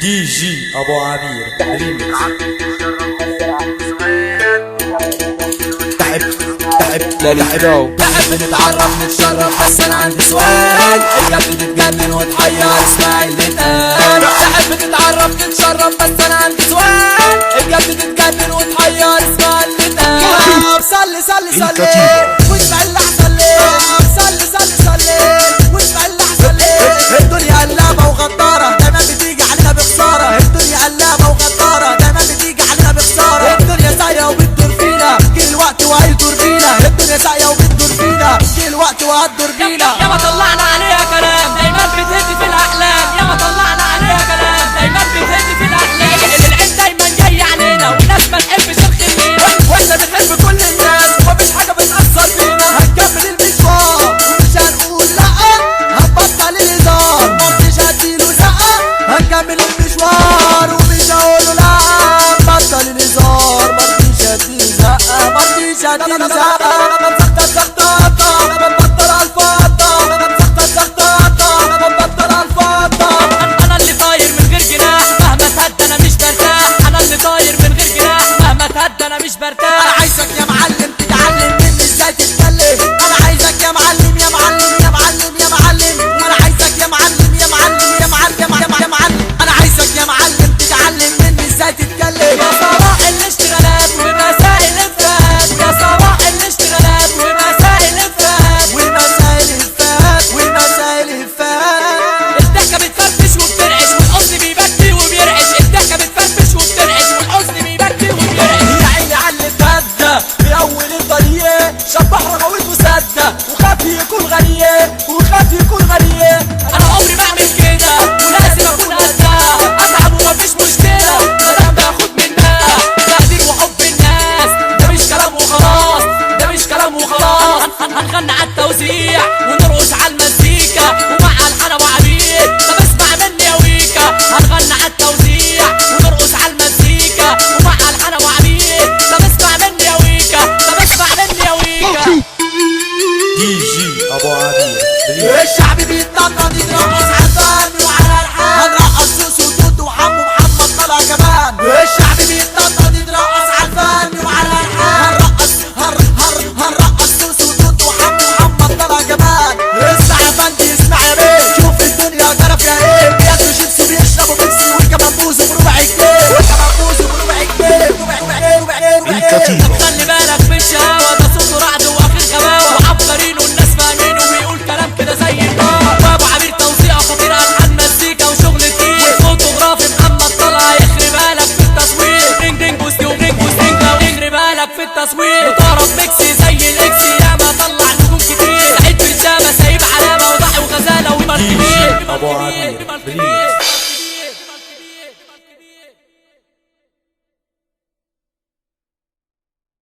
دي جي ابو عبير ريميكس. تعب لا لحباو تعب بنتعرف نتشرف بس انا عندي سؤال. هي بتتجنن وتحير اسمع اللي اتقال. تعب بنتعرف نتشرف بس انا عندي سؤال. هي بتتجنن وتحير اسمع اللي اتقال. صلي صلي صلي واسمع اللي احسن ليك. صلي صلي صلي واسمع اللي احسن ليك. الدنيا قلابه وغداره دايما بتيجي علينا بخساره. الدنيا قلابه وغداره دايما بتيجي علينا بخساره. الدنيا سايقه وبتدور فينا كل وقت وهيدور فينا. الدنيا سايقه وبتدور فينا كل وقت وهتدور فينا. يا ما طلعنا عليها كلام دايما بتهد في الاحلام. يا ما طلعنا عليها كلام دايما بتهد في الاحلام. العين دايما جاي علينا والناس ما تحبش الخير واحنا بنحب كل الناس ومفيش حاجه بتاثر فينا. هنكمل المشوار ومش هنقول لا. هنبطل الهزار مش هديله زقه. هنكمل المشوار ومش هقوله لا. هنبطل الهزار مش هديله زقه مش هديله زقه. انا اللي طاير من غير جناح مهما تهدى انا مش برتاح. انا اللي طاير من غير جناح مهما تهدى انا مش برتاح. انا عايزك يا معلم تتعلم مني ازاي تتكلم. انا عايزك يا معلم يا معلم يا معلم يا معلم. انا عايزك يا معلم يا معلم يا معلم يا معلم. انا عايزك يا معلم تتعلم مني ازاي تتكلم. يا صباح الاشتغالات ومساء الافراد. يا صباح الاشتغالات ومساء الافراد. ومسائل الفات ومسائل الفات. الضحكه بتفرفش وبترعش والحزن بيبكي وبيرعش. الضحكه بتفرفش وبترعش والحزن بيبكي وبيرعش. يا عيني على اللي اتهدى في اول الطريق. شبح رغويت وسدى وخاف يكون غريب وخاف يكون غريب. انا عمري ما اعمل كده ولازم اكون قدها. اتعب ومفيش مشكله مادام باخد منها تقدير وحب الناس. ده مش كلام وخلاص ده مش كلام وخلاص. هنغني على التوزيع ونرقص على المزيكا ومع الحان ابو عبير. طب اسمع مني يا ويكا. هنغني على التوزيع ونرقص على المزيكا ومع الحان ابو عبير. طب اسمع مني يا ويكا. طب اسمع مني يا ويكا. دي جي ابو عبير الشعب بيتنطط يترقص على الفن وعلى الحان. هنرقص سوس وتوت وحمو محمد طلع كمان. الشعب بيتنطط يترقص على الفن وعلى الحان. هنرقص سوس وتوت وحمو محمد طلع كمان. اسمع يا فندي اسمع يا بيه. شوف الدنيا جرف يا ايه. بياكلوا شيبسي بيشربوا بيبسي والكمان بوز بربع جنيه. والكمان بوز بربع جنيه خلي بالك في الشهوة ده صوته رعد واخر غباوة. وعبقرين والناس فاهمينه وبيقول كلام كده زي النار. وابو عبير توزيع خطير الحان مزيكا وشغل تقيل. والفوتوغرافي محمد طلع يخرب بالك في التصوير. رينج رينج بوستي ورينج بوستينج لو يخرب بالك في التصوير.